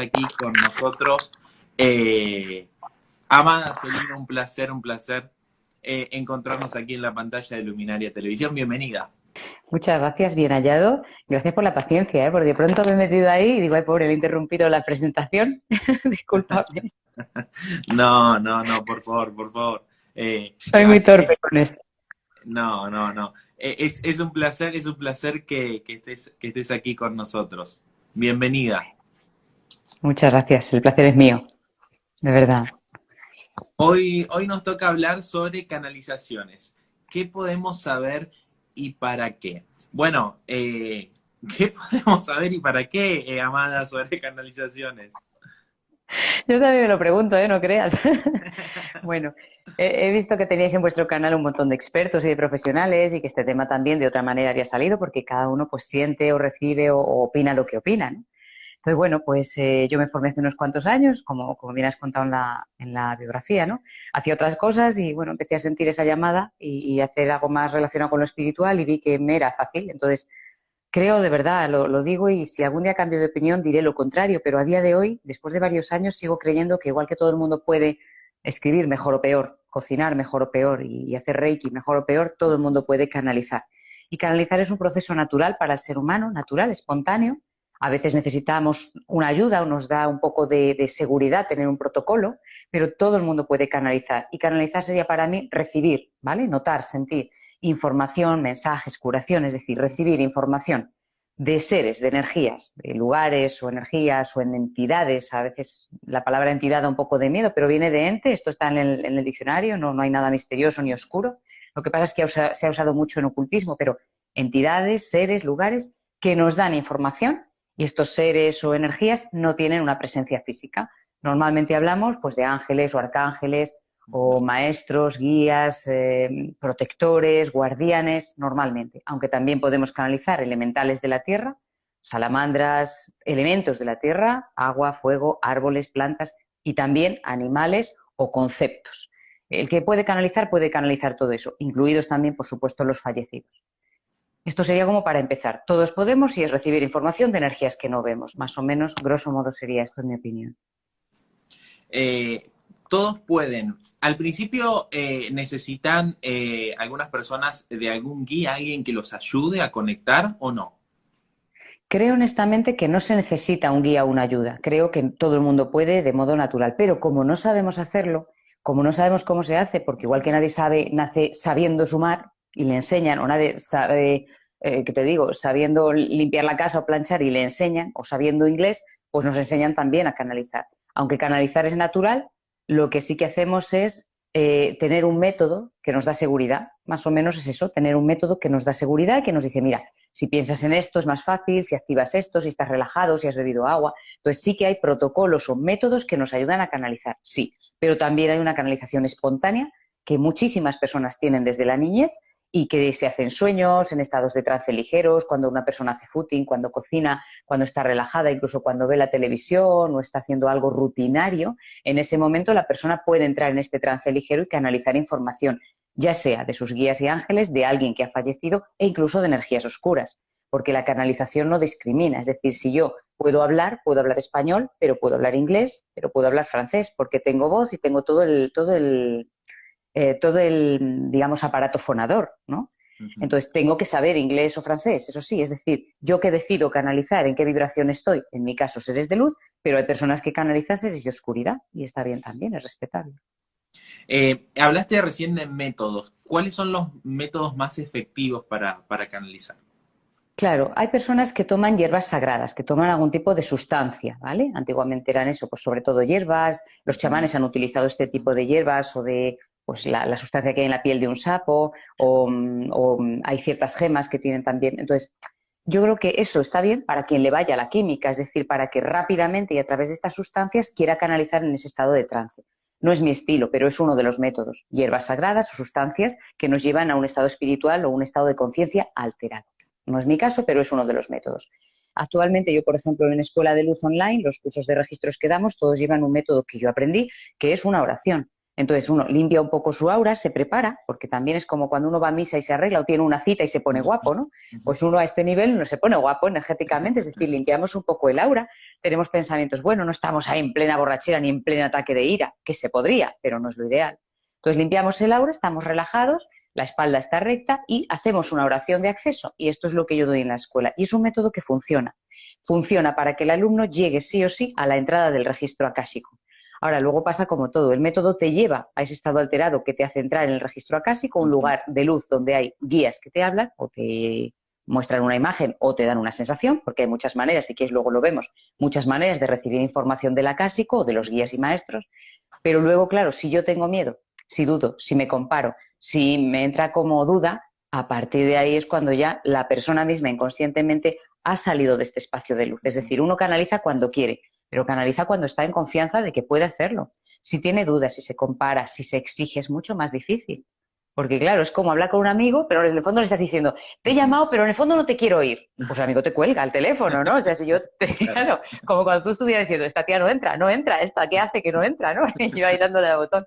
aquí con nosotros. Eh, Amada Celina, un placer encontrarnos aquí en la pantalla de Luminaria Televisión. Bienvenida. Muchas gracias, bien hallado. Gracias por la paciencia, ¿eh? Porque de pronto me he metido ahí y digo, ay, pobre, le he interrumpido la presentación. Discúlpame. No, no, no, por favor, por favor. Soy muy torpe con esto. No, no, no. Es un placer que estés aquí con nosotros. Bienvenida. Muchas gracias, el placer es mío, de verdad. Hoy nos toca hablar sobre canalizaciones. ¿Qué podemos saber y para qué? Bueno, ¿qué podemos saber y para qué, Amada, sobre canalizaciones? Yo también me lo pregunto, ¿eh? No creas. Bueno, he visto que teníais en vuestro canal un montón de expertos y de profesionales y que este tema también de otra manera había salido porque cada uno pues siente o recibe o opina lo que opina, ¿no? Entonces, bueno, pues yo me formé hace unos cuantos años, como bien has contado en la biografía, ¿no? Hacía otras cosas y, bueno, empecé a sentir esa llamada y hacer algo más relacionado con lo espiritual y vi que me era fácil. Entonces, creo de verdad, lo digo y si algún día cambio de opinión diré lo contrario, pero a día de hoy, después de varios años, sigo creyendo que igual que todo el mundo puede escribir mejor o peor, cocinar mejor o peor y hacer reiki mejor o peor, todo el mundo puede canalizar. Y canalizar es un proceso natural para el ser humano, natural, espontáneo. A veces necesitamos una ayuda o nos da un poco de seguridad tener un protocolo, pero todo el mundo puede canalizar. Y canalizar sería para mí recibir, ¿vale? Notar, sentir información, mensajes, curación, es decir, recibir información de seres, de energías, de lugares o energías o en entidades. A veces la palabra entidad da un poco de miedo, pero viene de ente, esto está en el diccionario, no hay nada misterioso ni oscuro. Lo que pasa es que se ha usado mucho en ocultismo, pero entidades, seres, lugares que nos dan información y estos seres o energías no tienen una presencia física. Normalmente hablamos pues, de ángeles o arcángeles o maestros, guías, protectores, guardianes, normalmente, aunque también podemos canalizar elementales de la tierra, salamandras, elementos de la tierra, agua, fuego, árboles, plantas y también animales o conceptos. El que puede canalizar todo eso, incluidos también, por supuesto, los fallecidos. Esto sería como para empezar. Todos podemos y es recibir información de energías que no vemos. Más o menos, grosso modo, sería esto en mi opinión. Eh, Todos pueden. Al principio necesitan algunas personas de algún guía, alguien que los ayude a conectar o no. Creo honestamente que no se necesita un guía o una ayuda. Creo que todo el mundo puede de modo natural. Pero como no sabemos hacerlo, como no sabemos cómo se hace, porque igual que nadie sabe, nace sabiendo sumar y le enseñan, o nadie sabe, ¿qué te digo?, sabiendo limpiar la casa o planchar y le enseñan, o sabiendo inglés, pues nos enseñan también a canalizar. Aunque canalizar es natural, lo que sí que hacemos es tener un método que nos da seguridad. Más o menos es eso, tener un método que nos da seguridad y que nos dice, mira, si piensas en esto es más fácil, si activas esto, si estás relajado, si has bebido agua. Entonces sí que hay protocolos o métodos que nos ayudan a canalizar, sí, pero también hay una canalización espontánea que muchísimas personas tienen desde la niñez y que se hacen sueños, en estados de trance ligeros, cuando una persona hace footing, cuando cocina, cuando está relajada, incluso cuando ve la televisión o está haciendo algo rutinario. En ese momento la persona puede entrar en este trance ligero y canalizar información, ya sea de sus guías y ángeles, de alguien que ha fallecido e incluso de energías oscuras, porque la canalización no discrimina. Es decir, si yo puedo hablar español, pero puedo hablar inglés, pero puedo hablar francés, porque tengo voz y tengo todo el, digamos, aparato fonador, ¿no? Ujú. Entonces, tengo que saber inglés o francés, eso sí, es decir, yo que decido canalizar en qué vibración estoy, en mi caso seres de luz, pero hay personas que canalizan seres de oscuridad y está bien también, es respetable. Hablaste recién de métodos. ¿Cuáles son los métodos más efectivos para canalizar? Claro, hay personas que toman hierbas sagradas, que toman algún tipo de sustancia, ¿vale? Antiguamente eran eso, pues sobre todo hierbas, los Ujú. chamanes han utilizado este tipo de hierbas o de pues la sustancia que hay en la piel de un sapo o hay ciertas gemas que tienen también. Entonces, yo creo que eso está bien para quien le vaya a la química, es decir, para que rápidamente y a través de estas sustancias quiera canalizar en ese estado de trance. No es mi estilo, pero es uno de los métodos. Hierbas sagradas o sustancias que nos llevan a un estado espiritual o un estado de conciencia alterado. No es mi caso, pero es uno de los métodos. Actualmente yo, por ejemplo, en Escuela de Luz Online, los cursos de registros que damos, todos llevan un método que yo aprendí, que es una oración. Entonces uno limpia un poco su aura, se prepara, porque también es como cuando uno va a misa y se arregla o tiene una cita y se pone guapo, ¿no? Pues uno a este nivel no se pone guapo energéticamente, es decir, limpiamos un poco el aura, tenemos pensamientos, bueno, no estamos ahí en plena borrachera ni en pleno ataque de ira, que se podría, pero no es lo ideal. Entonces limpiamos el aura, estamos relajados, la espalda está recta y hacemos una oración de acceso. Y esto es lo que yo doy en la escuela. Y es un método que funciona. Funciona para que el alumno llegue sí o sí a la entrada del registro akáshico. Ahora, luego pasa como todo. El método te lleva a ese estado alterado que te hace entrar en el registro akáshico, un lugar de luz donde hay guías que te hablan o te muestran una imagen o te dan una sensación, porque hay muchas maneras, si quieres luego lo vemos, muchas maneras de recibir información del akáshico o de los guías y maestros. Pero luego, claro, si yo tengo miedo, si dudo, si me comparo, si me entra como duda, a partir de ahí es cuando ya la persona misma inconscientemente ha salido de este espacio de luz. Es decir, uno canaliza cuando quiere, pero canaliza cuando está en confianza de que puede hacerlo. Si tiene dudas, si se compara, si se exige, es mucho más difícil. Porque claro, es como hablar con un amigo, pero en el fondo le estás diciendo, te he llamado, pero en el fondo no te quiero oír. Pues el amigo te cuelga el teléfono, ¿no? O sea, si yo, claro, como cuando tú estuvieras diciendo, esta tía no entra, esta, ¿qué hace que no entra, no? Y yo ahí dándole al botón.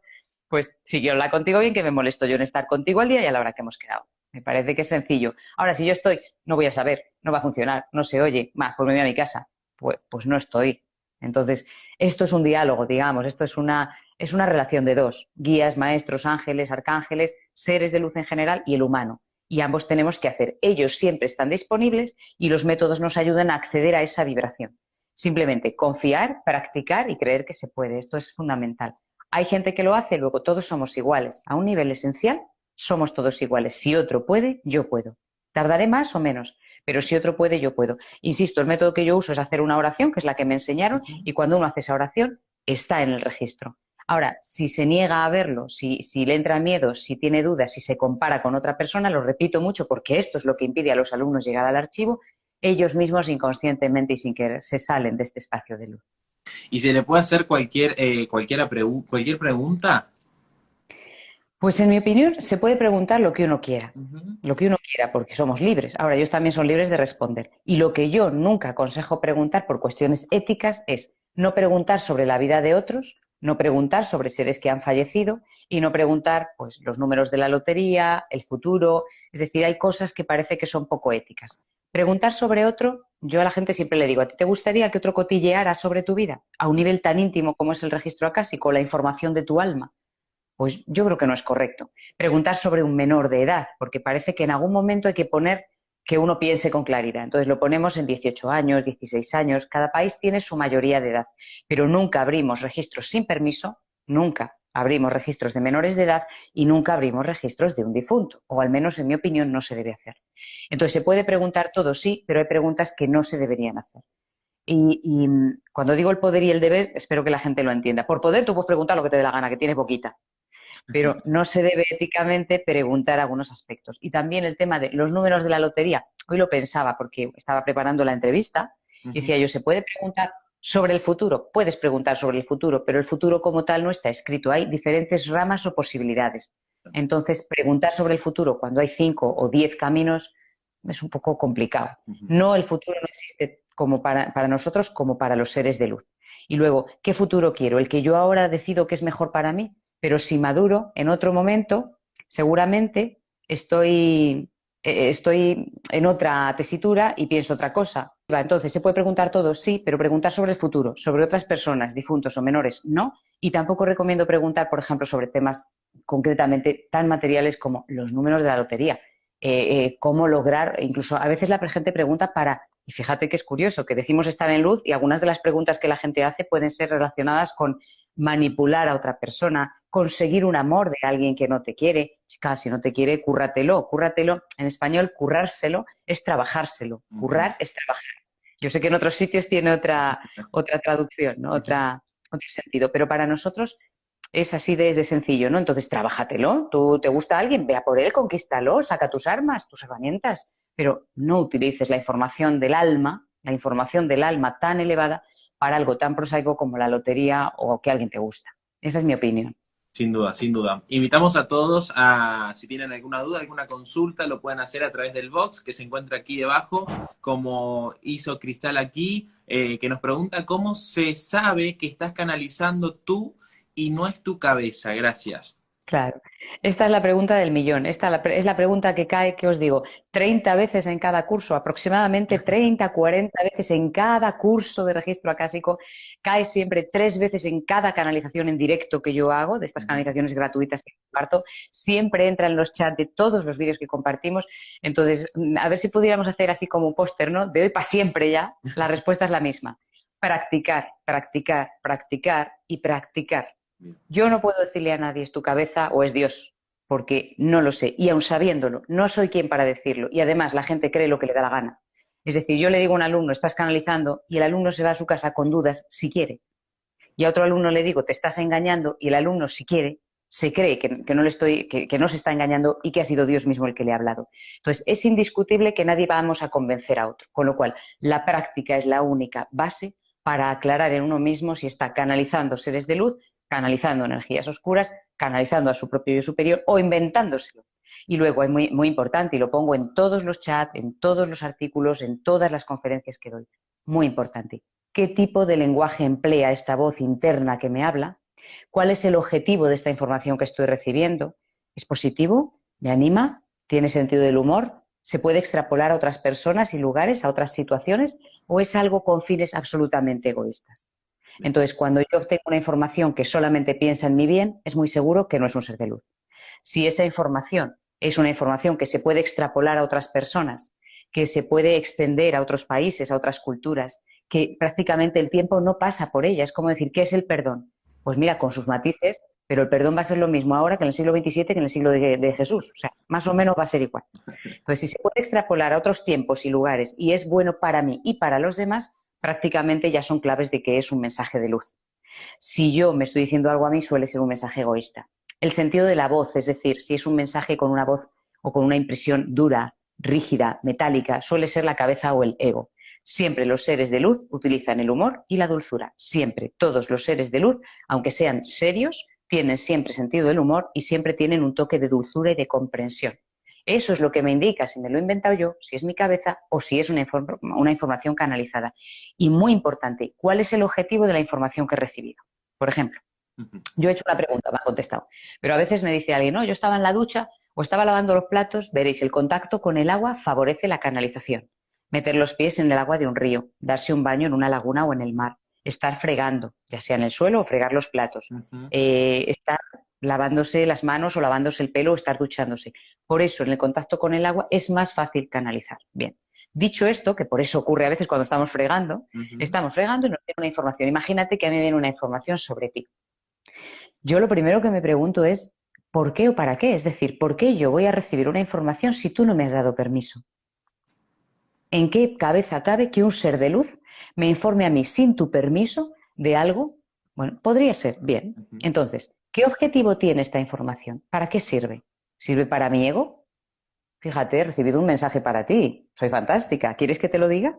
Pues si quiero hablar contigo bien, que me molesto yo en estar contigo al día y a la hora que hemos quedado. Me parece que es sencillo. Ahora, si yo estoy, no voy a saber, no va a funcionar, no se oye, más, pues me voy a mi casa. Pues no estoy. Entonces, esto es un diálogo, digamos, esto es una relación de dos, guías, maestros, ángeles, arcángeles, seres de luz en general y el humano. Y ambos tenemos que hacer. Ellos siempre están disponibles y los métodos nos ayudan a acceder a esa vibración. Simplemente confiar, practicar y creer que se puede. Esto es fundamental. Hay gente que lo hace, luego todos somos iguales. A un nivel esencial, somos todos iguales. Si otro puede, yo puedo. Tardaré más o menos, pero si otro puede, yo puedo. Insisto, el método que yo uso es hacer una oración, que es la que me enseñaron, y cuando uno hace esa oración, está en el registro. Ahora, si se niega a verlo, si le entra miedo, si tiene dudas, si se compara con otra persona, lo repito mucho porque esto es lo que impide a los alumnos llegar al archivo, ellos mismos inconscientemente y sin querer se salen de este espacio de luz. ¿Y se le puede hacer cualquier pregunta? Pues en mi opinión se puede preguntar Ujú. lo que uno quiera, porque somos libres. Ahora, ellos también son libres de responder. Y lo que yo nunca aconsejo preguntar por cuestiones éticas es no preguntar sobre la vida de otros, no preguntar sobre seres que han fallecido y no preguntar pues los números de la lotería, el futuro. Es decir, hay cosas que parece que son poco éticas. Preguntar sobre otro, yo a la gente siempre le digo, ¿a ti te gustaría que otro cotilleara sobre tu vida? A un nivel tan íntimo como es el registro acásico, la información de tu alma. Pues yo creo que no es correcto. Preguntar sobre un menor de edad, porque parece que en algún momento hay que poner que uno piense con claridad. Entonces lo ponemos en 18 años, 16 años, cada país tiene su mayoría de edad, pero nunca abrimos registros sin permiso, nunca abrimos registros de menores de edad y nunca abrimos registros de un difunto, o al menos en mi opinión no se debe hacer. Entonces se puede preguntar todo, sí, pero hay preguntas que no se deberían hacer. Y cuando digo el poder y el deber, espero que la gente lo entienda. Por poder tú puedes preguntar lo que te dé la gana, que tienes poquita, pero no se debe éticamente preguntar algunos aspectos. Y también el tema de los números de la lotería. Hoy lo pensaba porque estaba preparando la entrevista y Ujú. decía yo, ¿se puede preguntar sobre el futuro? Puedes preguntar sobre el futuro, pero el futuro como tal no está escrito. Hay diferentes ramas o posibilidades. Entonces, preguntar sobre el futuro cuando hay 5 o 10 caminos es un poco complicado. Ujú. No, el futuro no existe como para nosotros como para los seres de luz. Y luego, ¿qué futuro quiero? ¿El que yo ahora decido que es mejor para mí? Pero si maduro en otro momento, seguramente estoy en otra tesitura y pienso otra cosa. Entonces, ¿se puede preguntar todo? Sí, pero preguntar sobre el futuro, sobre otras personas, difuntos o menores, no. Y tampoco recomiendo preguntar, por ejemplo, sobre temas concretamente tan materiales como los números de la lotería, cómo lograr, incluso a veces la gente pregunta para, y fíjate que es curioso, que decimos estar en luz y algunas de las preguntas que la gente hace pueden ser relacionadas con manipular a otra persona, conseguir un amor de alguien que no te quiere. Chica, si no te quiere, cúrratelo, cúrratelo. En español, currárselo es trabajárselo. Ujú. Currar es trabajar. Yo sé que en otros sitios tiene otra traducción, ¿no? Otro sentido, pero para nosotros es así de sencillo, ¿no? Entonces, trabájatelo. Tú te gusta a alguien, ve a por él, conquístalo, saca tus armas, tus herramientas, pero no utilices la información del alma tan elevada para algo tan prosaico como la lotería o que alguien te gusta. Esa es mi opinión. Sin duda, sin duda. Invitamos a todos a, si tienen alguna duda, alguna consulta, lo pueden hacer a través del box que se encuentra aquí debajo, como hizo Cristal aquí, que nos pregunta cómo se sabe que estás canalizando tú y no es tu cabeza? Gracias. Claro, esta es la pregunta del millón. Es la pregunta que cae, que os digo, 30 veces en cada curso, aproximadamente 30, 40 veces en cada curso de registro acásico, cae siempre 3 veces en cada canalización en directo que yo hago, de estas Ujú. canalizaciones gratuitas que comparto, siempre entra en los chats de todos los vídeos que compartimos. Entonces, a ver si pudiéramos hacer así como un póster, ¿no? De hoy para siempre ya, la respuesta es la misma. Practicar, practicar, practicar y practicar. Bien. Yo no puedo decirle a nadie es tu cabeza o es Dios, porque no lo sé. Y aun sabiéndolo, no soy quien para decirlo. Y además la gente cree lo que le da la gana. Es decir, yo le digo a un alumno, estás canalizando, y el alumno se va a su casa con dudas si quiere. Y a otro alumno le digo, te estás engañando, y el alumno, si quiere, se cree que no le estoy, que no se está engañando y que ha sido Dios mismo el que le ha hablado. Entonces, es indiscutible que nadie vamos a convencer a otro. Con lo cual, la práctica es la única base para aclarar en uno mismo si está canalizando seres de luz, canalizando energías oscuras, canalizando a su propio yo superior o inventándoselo. Y luego es muy, muy importante, y lo pongo en todos los chats, en todos los artículos, en todas las conferencias que doy. Muy importante. ¿Qué tipo de lenguaje emplea esta voz interna que me habla? ¿Cuál es el objetivo de esta información que estoy recibiendo? ¿Es positivo? ¿Me anima? ¿Tiene sentido del humor? ¿Se puede extrapolar a otras personas y lugares, a otras situaciones? ¿O es algo con fines absolutamente egoístas? Bien. Entonces, cuando yo obtengo una información que solamente piensa en mi bien, es muy seguro que no es un ser de luz. Si esa información es una información que se puede extrapolar a otras personas, que se puede extender a otros países, a otras culturas, que prácticamente el tiempo no pasa por ella. Es como decir, ¿qué es el perdón? Pues mira, con sus matices, pero el perdón va a ser lo mismo ahora que en el siglo XVII que en el siglo de Jesús. O sea, más o menos va a ser igual. Entonces, si se puede extrapolar a otros tiempos y lugares y es bueno para mí y para los demás, prácticamente ya son claves de que es un mensaje de luz. Si yo me estoy diciendo algo a mí, suele ser un mensaje egoísta. El sentido de la voz, es decir, si es un mensaje con una voz o con una impresión dura, rígida, metálica, suele ser la cabeza o el ego. Siempre los seres de luz utilizan el humor y la dulzura. Siempre, todos los seres de luz, aunque sean serios, tienen siempre sentido del humor y siempre tienen un toque de dulzura y de comprensión. Eso es lo que me indica si me lo he inventado yo, si es mi cabeza o si es una información canalizada. Y muy importante, ¿cuál es el objetivo de la información que he recibido? Por ejemplo, Ujú. yo he hecho una pregunta, me ha contestado, pero a veces me dice alguien, no, yo estaba en la ducha o estaba lavando los platos, veréis, el contacto con el agua favorece la canalización. Meter los pies en el agua de un río, darse un baño en una laguna o en el mar, estar fregando, ya sea en el suelo o fregar los platos, Ujú. estar lavándose las manos o lavándose el pelo o estar duchándose. Por eso, en el contacto con el agua es más fácil canalizar. Bien. Dicho esto, que por eso ocurre a veces cuando Ujú. estamos fregando y nos viene una información. Imagínate que a mí me viene una información sobre ti. Yo lo primero que me pregunto es, ¿por qué o para qué? Es decir, ¿por qué yo voy a recibir una información si tú no me has dado permiso? ¿En qué cabeza cabe que un ser de luz me informe a mí sin tu permiso de algo? Bueno, podría ser, bien. Ujú. Entonces, ¿qué objetivo tiene esta información? ¿Para qué sirve? ¿Sirve para mi ego? Fíjate, he recibido un mensaje para ti. Soy fantástica. ¿Quieres que te lo diga?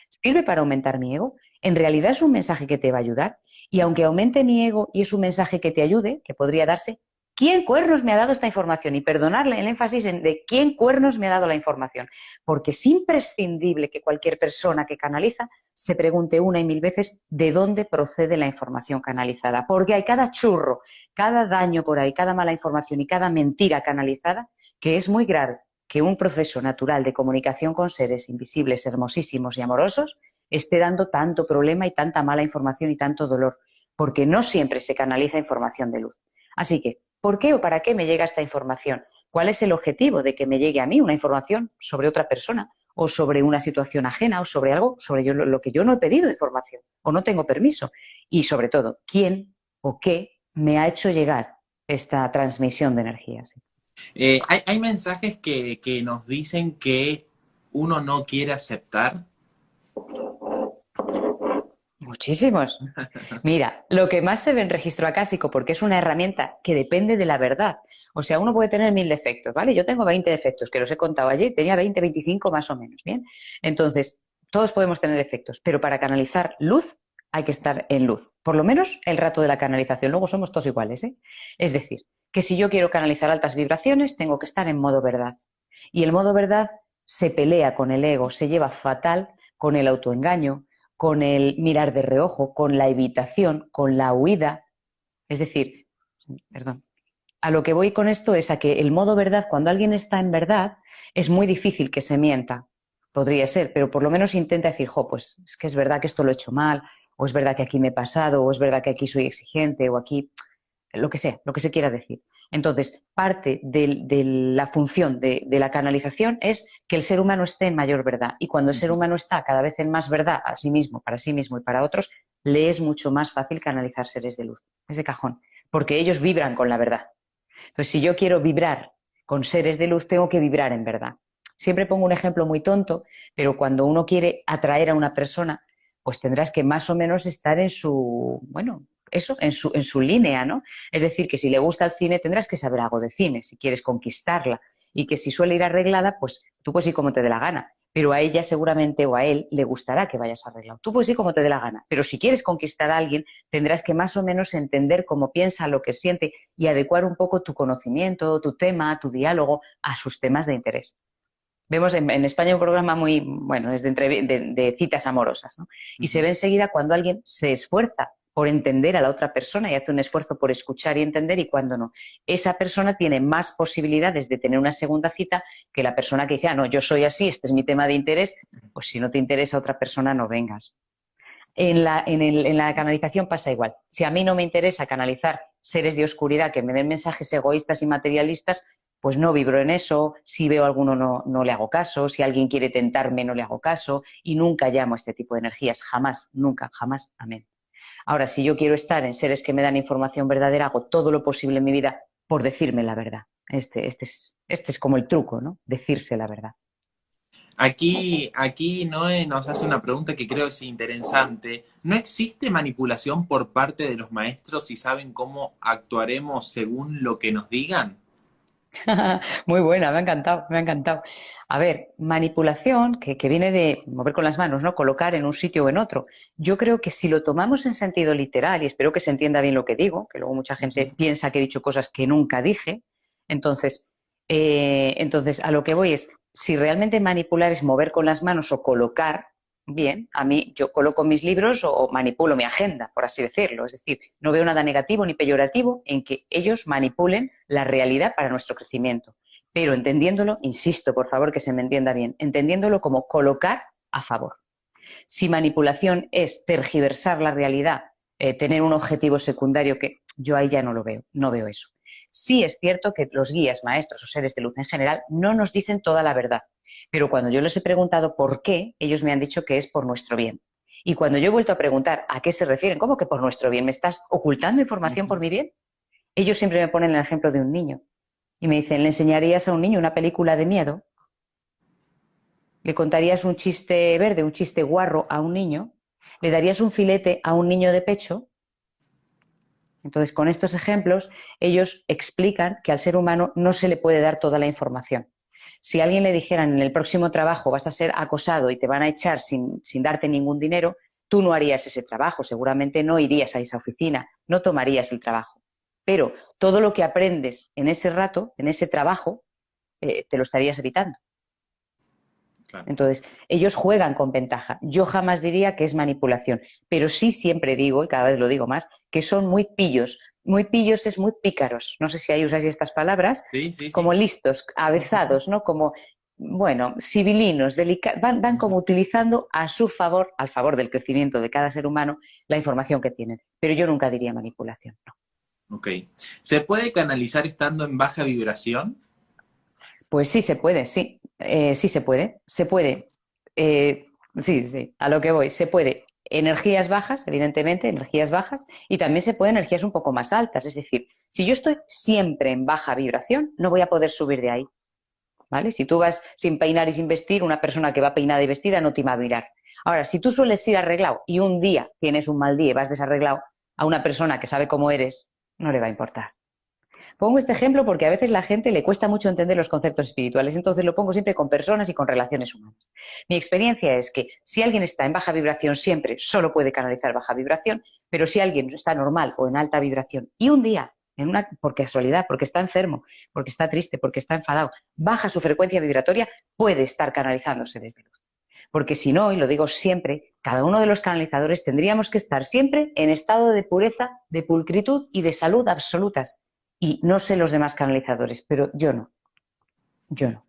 ¿Sirve para aumentar mi ego? En realidad es un mensaje que te va a ayudar. Y aunque aumente mi ego y es un mensaje que te ayude, que podría darse, ¿quién cuernos me ha dado esta información? Y perdonarle el énfasis en de quién cuernos me ha dado la información. Porque es imprescindible que cualquier persona que canaliza se pregunte una y mil veces de dónde procede la información canalizada. Porque hay cada churro, cada daño por ahí, cada mala información y cada mentira canalizada que es muy grave que un proceso natural de comunicación con seres invisibles, hermosísimos y amorosos esté dando tanto problema y tanta mala información y tanto dolor, porque no siempre se canaliza información de luz. Así que, ¿por qué o para qué me llega esta información? ¿Cuál es el objetivo de que me llegue a mí una información sobre otra persona o sobre una situación ajena o sobre algo sobre lo que yo no he pedido información o no tengo permiso? Y sobre todo, ¿quién o qué me ha hecho llegar esta transmisión de energías? Hay mensajes que nos dicen que uno no quiere aceptar. Muchísimos. Mira, lo que más se ve en registro acásico, porque es una herramienta que depende de la verdad. O sea, uno puede tener 1000 defectos, ¿vale? Yo tengo 20 defectos, que los he contado ayer, tenía 20, 25 más o menos, ¿bien? Entonces, todos podemos tener defectos, pero para canalizar luz hay que estar en luz. Por lo menos el rato de la canalización. Luego somos todos iguales, ¿eh? Es decir, que si yo quiero canalizar altas vibraciones, tengo que estar en modo verdad. Y el modo verdad se pelea con el ego, se lleva fatal con el autoengaño, con el mirar de reojo, con la evitación, con la huida. Es decir, perdón, a lo que voy con esto es a que el modo verdad, cuando alguien está en verdad, es muy difícil que se mienta. Podría ser, pero por lo menos intenta decir, jo, pues es que es verdad que esto lo he hecho mal, o es verdad que aquí me he pasado, o es verdad que aquí soy exigente, o aquí lo que sea, lo que se quiera decir. Entonces, parte de la función de la canalización es que el ser humano esté en mayor verdad. Y cuando el ser humano está cada vez en más verdad a sí mismo y para otros, le es mucho más fácil canalizar seres de luz. Es de cajón, porque ellos vibran con la verdad. Entonces, si yo quiero vibrar con seres de luz, tengo que vibrar en verdad. Siempre pongo un ejemplo muy tonto, pero cuando uno quiere atraer a una persona, pues tendrás que más o menos estar en su, bueno, eso, en su línea, ¿no? Es decir, que si le gusta el cine, tendrás que saber algo de cine, si quieres conquistarla. Y que si suele ir arreglada, pues tú puedes ir como te dé la gana. Pero a ella seguramente o a él le gustará que vayas arreglado. Tú puedes ir como te dé la gana. Pero si quieres conquistar a alguien, tendrás que más o menos entender cómo piensa, lo que siente y adecuar un poco tu conocimiento, tu tema, tu diálogo a sus temas de interés. Vemos en España un programa muy, bueno, es de citas amorosas, ¿no? Y se ve enseguida cuando alguien se esfuerza por entender a la otra persona y hace un esfuerzo por escuchar y entender y cuando no. Esa persona tiene más posibilidades de tener una segunda cita que la persona que dice, ah, no, yo soy así, este es mi tema de interés, pues si no te interesa otra persona, no vengas. En la canalización pasa igual. Si a mí no me interesa canalizar seres de oscuridad que me den mensajes egoístas y materialistas, pues no vibro en eso. Si veo a alguno no le hago caso. Si alguien quiere tentarme no le hago caso. Y nunca llamo a este tipo de energías. Jamás, nunca, jamás. Amén. Ahora, si yo quiero estar en seres que me dan información verdadera, hago todo lo posible en mi vida por decirme la verdad. Este es como el truco, ¿no? Decirse la verdad. Aquí Noé nos hace una pregunta que creo es interesante. ¿No existe manipulación por parte de los maestros si saben cómo actuaremos según lo que nos digan? Muy buena, me ha encantado, me ha encantado. A ver, manipulación, que viene de mover con las manos, ¿no? Colocar en un sitio o en otro. Yo creo que si lo tomamos en sentido literal, y espero que se entienda bien lo que digo, que luego mucha gente piensa que he dicho cosas que nunca dije, entonces, entonces a lo que voy es, si realmente manipular es mover con las manos o colocar, bien, a mí yo coloco mis libros o manipulo mi agenda, por así decirlo. Es decir, no veo nada negativo ni peyorativo en que ellos manipulen la realidad para nuestro crecimiento. Pero entendiéndolo, insisto, por favor, que se me entienda bien, entendiéndolo como colocar a favor. Si manipulación es tergiversar la realidad, tener un objetivo secundario que yo ahí ya no lo veo, no veo eso. Sí es cierto que los guías, maestros o seres de luz en general no nos dicen toda la verdad, pero cuando yo les he preguntado por qué, ellos me han dicho que es por nuestro bien. Y cuando yo he vuelto a preguntar a qué se refieren, ¿cómo que por nuestro bien? ¿Me estás ocultando información por mi bien? Ellos siempre me ponen el ejemplo de un niño y me dicen, ¿le enseñarías a un niño una película de miedo? ¿Le contarías un chiste verde, un chiste guarro a un niño? ¿Le darías un filete a un niño de pecho? Entonces, con estos ejemplos, ellos explican que al ser humano no se le puede dar toda la información. Si a alguien le dijeran en el próximo trabajo vas a ser acosado y te van a echar sin darte ningún dinero, tú no harías ese trabajo, seguramente no irías a esa oficina, no tomarías el trabajo. Pero todo lo que aprendes en ese rato, en ese trabajo, te lo estarías evitando. Claro. Entonces, ellos juegan con ventaja. Yo jamás diría que es manipulación, pero sí siempre digo, y cada vez lo digo más, que son muy pillos. Muy pillos es muy pícaros. No sé si ahí usáis estas palabras, Sí, sí, como sí. listos, avezados, ¿no? Como, bueno, civilinos, van como utilizando a su favor, al favor del crecimiento de cada ser humano, la información que tienen. Pero yo nunca diría manipulación, no. Ok. ¿Se puede canalizar estando en baja vibración? Pues sí se puede, sí. Sí se puede. Se puede. Sí, sí, a lo que voy. Se puede. Energías bajas, evidentemente, energías bajas, y también se puede energías un poco más altas. Es decir, si yo estoy siempre en baja vibración, no voy a poder subir de ahí. ¿Vale? Si tú vas sin peinar y sin vestir, una persona que va peinada y vestida no te va a mirar. Ahora, si tú sueles ir arreglado y un día tienes un mal día y vas desarreglado, a una persona que sabe cómo eres, no le va a importar. Pongo este ejemplo porque a veces a la gente le cuesta mucho entender los conceptos espirituales, entonces lo pongo siempre con personas y con relaciones humanas. Mi experiencia es que si alguien está en baja vibración siempre, solo puede canalizar baja vibración, pero si alguien está normal o en alta vibración y un día, por casualidad, porque está enfermo, porque está triste, porque está enfadado, baja su frecuencia vibratoria, puede estar canalizándose desde luz. Porque si no, y lo digo siempre, cada uno de los canalizadores tendríamos que estar siempre en estado de pureza, de pulcritud y de salud absolutas. Y no sé los demás canalizadores, pero yo no, yo Bien, no.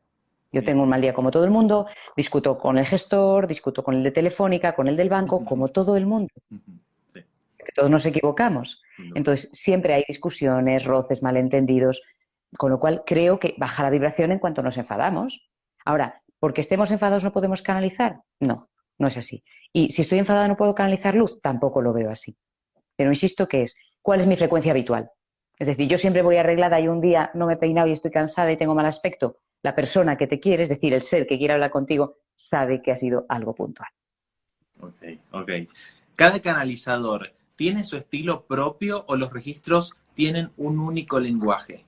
Yo bien. tengo un mal día como todo el mundo, discuto con el gestor, discuto con el de Telefónica, con el del banco, como todo el mundo, Sí, que todos nos equivocamos. sin dudas. Entonces, siempre hay discusiones, roces, malentendidos, con lo cual creo que baja la vibración en cuanto nos enfadamos. Ahora, ¿porque estemos enfadados no podemos canalizar? No, no es así. Y si estoy enfadada no puedo canalizar luz, tampoco lo veo así. Pero insisto que es, ¿cuál es mi frecuencia habitual? Es decir, yo siempre voy arreglada y un día no me he peinado y estoy cansada y tengo mal aspecto. La persona que te quiere, es decir, el ser que quiere hablar contigo, sabe que ha sido algo puntual. Ok, ok. ¿Cada canalizador tiene su estilo propio o los registros tienen un único lenguaje?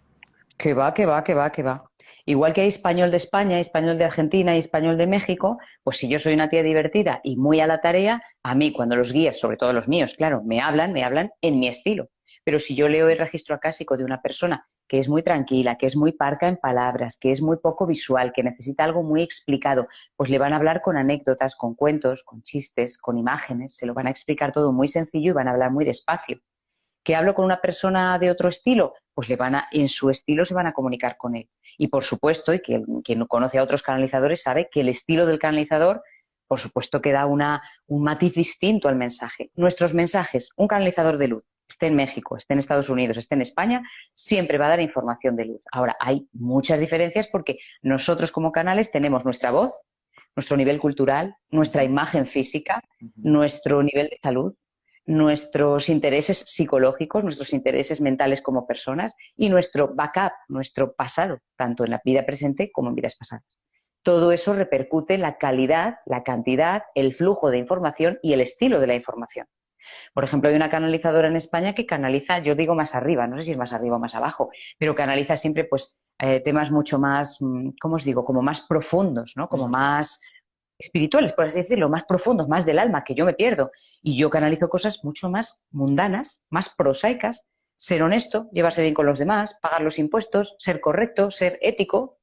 Que va, que va, que va, que va. Igual que hay español de España, español de Argentina y español de México, pues si yo soy una tía divertida y muy a la tarea, a mí cuando los guías, sobre todo los míos, claro, me hablan en mi estilo. Pero si yo leo el registro acásico de una persona que es muy tranquila, que es muy parca en palabras, que es muy poco visual, que necesita algo muy explicado, pues le van a hablar con anécdotas, con cuentos, con chistes, con imágenes, se lo van a explicar todo muy sencillo y van a hablar muy despacio. ¿Que hablo con una persona de otro estilo? Pues en su estilo se van a comunicar con él. Y por supuesto, y quien conoce a otros canalizadores sabe que el estilo del canalizador, por supuesto, que da un matiz distinto al mensaje. Nuestros mensajes, un canalizador de luz, esté en México, esté en Estados Unidos, esté en España, siempre va a dar información de luz. Ahora, hay muchas diferencias porque nosotros como canales tenemos nuestra voz, nuestro nivel cultural, nuestra Ujú, imagen física, ujú. nuestro nivel de salud, nuestros intereses psicológicos, nuestros intereses mentales como personas y nuestro backup, nuestro pasado, tanto en la vida presente como en vidas pasadas. Todo eso repercute en la calidad, la cantidad, el flujo de información y el estilo de la información. Por ejemplo, hay una canalizadora en España que canaliza, yo digo más arriba, no sé si es más arriba o más abajo, pero canaliza siempre pues temas mucho más, ¿cómo os digo? Como más profundos, ¿no? Como Ujú. más espirituales, por así decirlo, más profundos, más del alma, que yo me pierdo. Y yo canalizo cosas mucho más mundanas, más prosaicas, ser honesto, llevarse bien con los demás, pagar los impuestos, ser correcto, ser ético.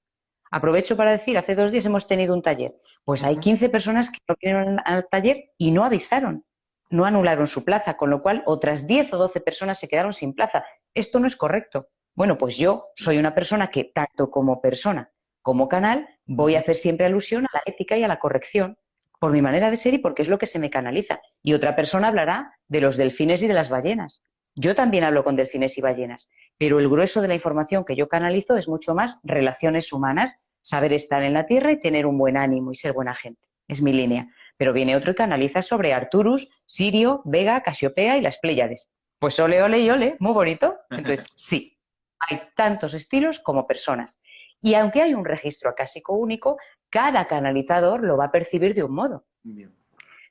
Aprovecho para decir, hace 2 días hemos tenido un taller. Pues hay Ujú. 15 personas que no vinieron al taller y no avisaron, no anularon su plaza, con lo cual otras 10 o 12 personas se quedaron sin plaza. Esto no es correcto. Bueno, pues yo soy una persona que, tanto como persona como canal, voy a Ujú. hacer siempre alusión a la ética y a la corrección, por mi manera de ser y porque es lo que se me canaliza. Y otra persona hablará de los delfines y de las ballenas. Yo también hablo con delfines y ballenas, pero el grueso de la información que yo canalizo es mucho más relaciones humanas, saber estar en la Tierra y tener un buen ánimo y ser buena gente. Es mi línea. Pero viene otro y canaliza sobre Arturus, Sirio, Vega, Casiopea y las Pléyades. Pues ole, ole y ole, muy bonito. Entonces, sí, hay tantos estilos como personas. Y aunque hay un registro acásico único, cada canalizador lo va a percibir de un modo. Bien.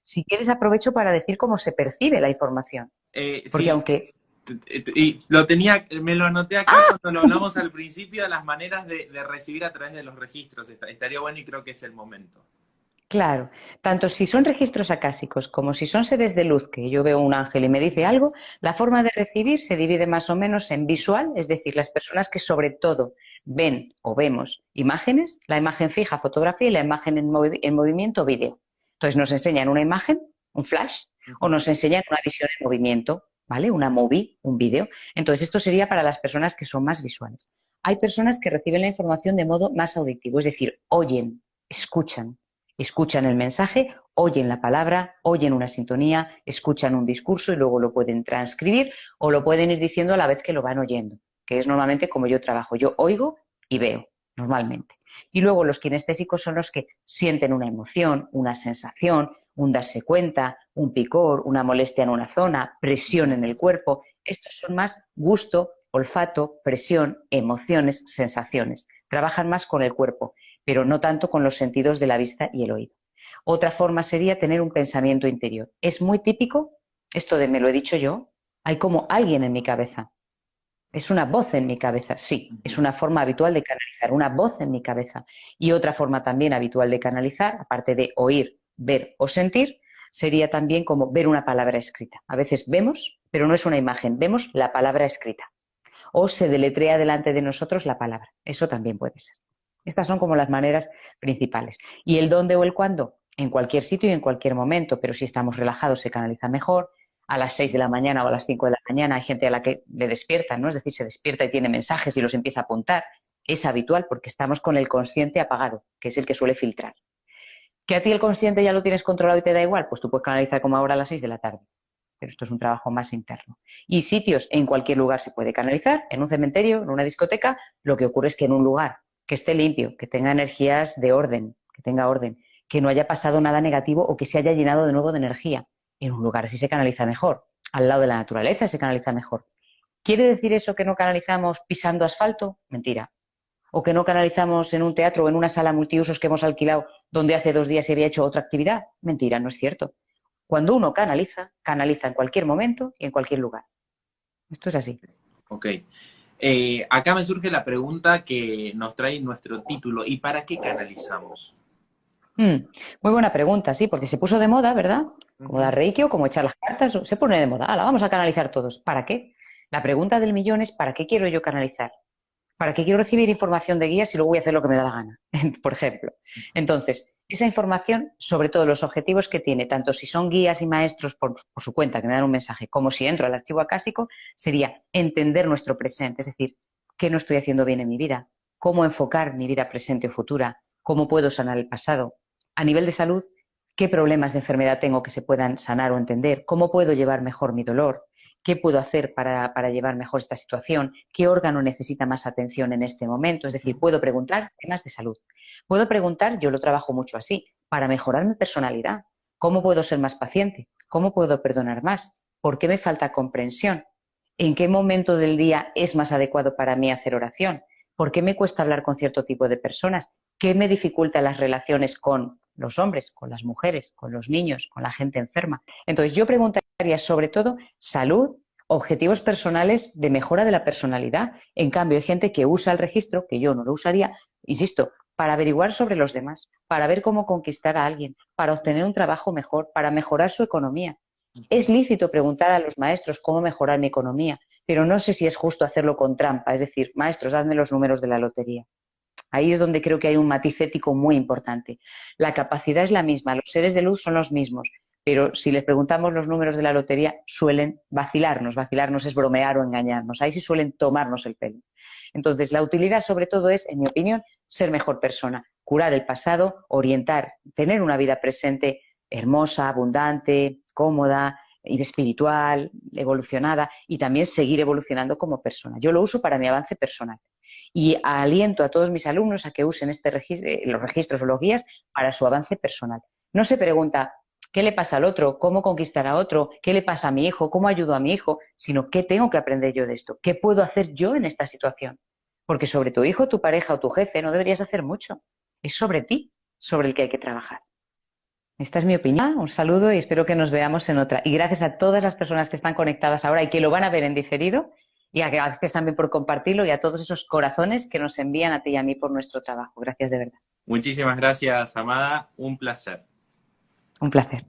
Si quieres, aprovecho para decir cómo se percibe la información. Porque Sí, aunque... y lo tenía, me lo anoté acá cuando lo hablamos al principio, las maneras de recibir a través de los registros. Estaría bueno y creo que es el momento. Claro, tanto si son registros acásicos como si son seres de luz, que yo veo un ángel y me dice algo, la forma de recibir se divide más o menos en visual, es decir, las personas que sobre todo ven o vemos imágenes, la imagen fija, fotografía y la imagen en movimiento, vídeo. Entonces nos enseñan una imagen, un flash, o Ujú. nos enseñan una visión en movimiento, ¿vale? Una movie, un vídeo. Entonces esto sería para las personas que son más visuales. Hay personas que reciben la información de modo más auditivo, es decir, oyen, escuchan. Escuchan el mensaje, oyen la palabra, oyen una sintonía, escuchan un discurso y luego lo pueden transcribir o lo pueden ir diciendo a la vez que lo van oyendo, que es normalmente como yo trabajo. Yo oigo y veo, normalmente. Y luego los kinestésicos son los que sienten una emoción, una sensación, un darse cuenta, un picor, una molestia en una zona, presión en el cuerpo. Estos son más gusto, olfato, presión, emociones, sensaciones. Trabajan más con el cuerpo, pero no tanto con los sentidos de la vista y el oído. Otra forma sería tener un pensamiento interior. Es muy típico esto de me lo he dicho yo, hay como alguien en mi cabeza. Es una voz en mi cabeza, sí, es Ujú. una forma habitual de canalizar, una voz en mi cabeza. Y otra forma también habitual de canalizar, aparte de oír, ver o sentir, sería también como ver una palabra escrita. A veces vemos, pero no es una imagen, vemos la palabra escrita. O se deletrea delante de nosotros la palabra. Eso también puede ser. Estas son como las maneras principales. ¿Y el dónde o el cuándo? en cualquier sitio y en cualquier momento, pero si estamos relajados se canaliza mejor. A las 6 de la mañana o a las 5 de la mañana hay gente a la que le despiertan, ¿no? Es decir, se despierta y tiene mensajes y los empieza a apuntar. Es habitual porque estamos con el consciente apagado, que es el que suele filtrar. ¿Que a ti el consciente ya lo tienes controlado y te da igual? Pues tú puedes canalizar como ahora a las 6 de la tarde. Pero esto es un trabajo más interno. Y sitios, en cualquier lugar se puede canalizar, en un cementerio, en una discoteca. Lo que ocurre es que en un lugar que esté limpio, que tenga energías de orden, que tenga orden, que no haya pasado nada negativo o que se haya llenado de nuevo de energía. En un lugar así se canaliza mejor. Al lado de la naturaleza se canaliza mejor. ¿Quiere decir eso que no canalizamos pisando asfalto? Mentira. O que no canalizamos en un teatro o en una sala multiusos que hemos alquilado donde hace 2 días se había hecho otra actividad. Mentira, no es cierto. Cuando uno canaliza, canaliza en cualquier momento y en cualquier lugar. Esto es así. Ok. Acá me surge la pregunta que nos trae nuestro título. ¿Y para qué canalizamos? Muy buena pregunta, sí, porque se puso de moda, ¿verdad? Como Ujú. dar reiki o como echar las cartas, se pone de moda. ¡Hala, vamos a canalizar todos! ¿Para qué? La pregunta del millón es ¿para qué quiero yo canalizar? ¿Para qué quiero recibir información de guías y luego voy a hacer lo que me da la gana? Por ejemplo. Entonces, esa información, sobre todo los objetivos que tiene, tanto si son guías y maestros por su cuenta que me dan un mensaje, como si entro al archivo acásico, sería entender nuestro presente, es decir, qué no estoy haciendo bien en mi vida, cómo enfocar mi vida presente o futura, cómo puedo sanar el pasado. A nivel de salud, qué problemas de enfermedad tengo que se puedan sanar o entender, cómo puedo llevar mejor mi dolor, qué puedo hacer para llevar mejor esta situación, qué órgano necesita más atención en este momento. Es decir, puedo preguntar temas de salud. Puedo preguntar, yo lo trabajo mucho así, para mejorar mi personalidad. ¿Cómo puedo ser más paciente? ¿Cómo puedo perdonar más? ¿Por qué me falta comprensión? ¿En qué momento del día es más adecuado para mí hacer oración? ¿Por qué me cuesta hablar con cierto tipo de personas? ¿Qué me dificulta las relaciones con los hombres, con las mujeres, con los niños, con la gente enferma? Entonces, yo preguntaría sobre todo salud, objetivos personales de mejora de la personalidad. En cambio, hay gente que usa el registro, que yo no lo usaría, insisto, para averiguar sobre los demás, para ver cómo conquistar a alguien, para obtener un trabajo mejor, para mejorar su economía. Es lícito preguntar a los maestros cómo mejorar mi economía, pero no sé si es justo hacerlo con trampa, es decir, maestros, dadme los números de la lotería. Ahí es donde creo que hay un matiz ético muy importante. La capacidad es la misma, los seres de luz son los mismos, pero si les preguntamos los números de la lotería, suelen vacilarnos. Vacilarnos es bromear o engañarnos. Ahí sí suelen tomarnos el pelo. Entonces, la utilidad sobre todo es, en mi opinión, ser mejor persona, curar el pasado, orientar, tener una vida presente hermosa, abundante, cómoda, y espiritual, evolucionada y también seguir evolucionando como persona. Yo lo uso para mi avance personal y aliento a todos mis alumnos a que usen los registros o los guías para su avance personal. No se pregunta qué le pasa al otro, cómo conquistar a otro, qué le pasa a mi hijo, cómo ayudo a mi hijo, sino qué tengo que aprender yo de esto, qué puedo hacer yo en esta situación. Porque sobre tu hijo, tu pareja o tu jefe no deberías hacer mucho. Es sobre ti, sobre el que hay que trabajar. Esta es mi opinión. Un saludo y espero que nos veamos en otra. Y gracias a todas las personas que están conectadas ahora y que lo van a ver en diferido. Y gracias también por compartirlo y a todos esos corazones que nos envían a ti y a mí por nuestro trabajo. Gracias de verdad. Muchísimas gracias, Amada. Un placer. Un placer.